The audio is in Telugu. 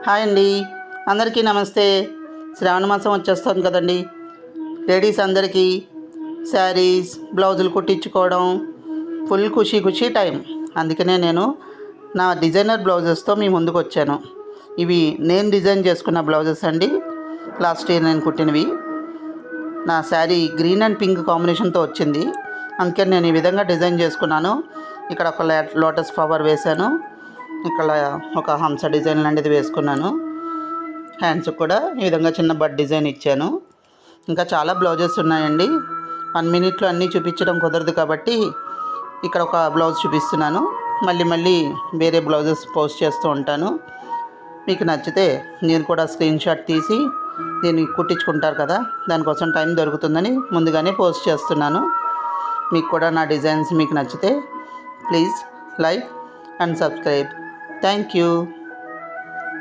హాయ్ అండి, అందరికీ నమస్తే. శ్రావణ మాసం వచ్చేస్తుంది కదండి. లేడీస్ అందరికీ శారీస్ బ్లౌజులు కుట్టించుకోవడం ఫుల్ ఖుషీ టైం. అందుకనే నేను నా డిజైనర్ బ్లౌజెస్తో మీ ముందుకు వచ్చాను. ఇవి నేను డిజైన్ చేసుకున్న బ్లౌజెస్ అండి. లాస్ట్ ఇయర్ నేను కుట్టినవి. నా శారీ గ్రీన్ అండ్ పింక్ కాంబినేషన్తో వచ్చింది. అందుకని నేను ఈ విధంగా డిజైన్ చేసుకున్నాను. ఇక్కడ ఒక లోటస్ ఫ్లవర్ వేశాను. ఇక్కడ ఒక హంస డిజైన్ లాంటిది వేసుకున్నాను. హ్యాండ్స్ కూడా ఈ విధంగా చిన్న బడ్ డిజైన్ ఇచ్చాను. ఇంకా చాలా బ్లౌజెస్ ఉన్నాయండి. 1 మినిట్లో అన్నీ చూపించడం కుదరదు కాబట్టి ఇక్కడ ఒక బ్లౌజ్ చూపిస్తున్నాను. మళ్ళీ వేరే బ్లౌజెస్ పోస్ట్ చేస్తూ ఉంటాను. మీకు నచ్చితే నేను కూడా స్క్రీన్ షాట్ తీసి దీన్ని కుట్టించుకుంటారు కదా, దానికోసం టైం దొరుకుతుందని ముందుగానే పోస్ట్ చేస్తున్నాను. మీకు కూడా నా డిజైన్స్ మీకు నచ్చితే please like and subscribe. Thank you.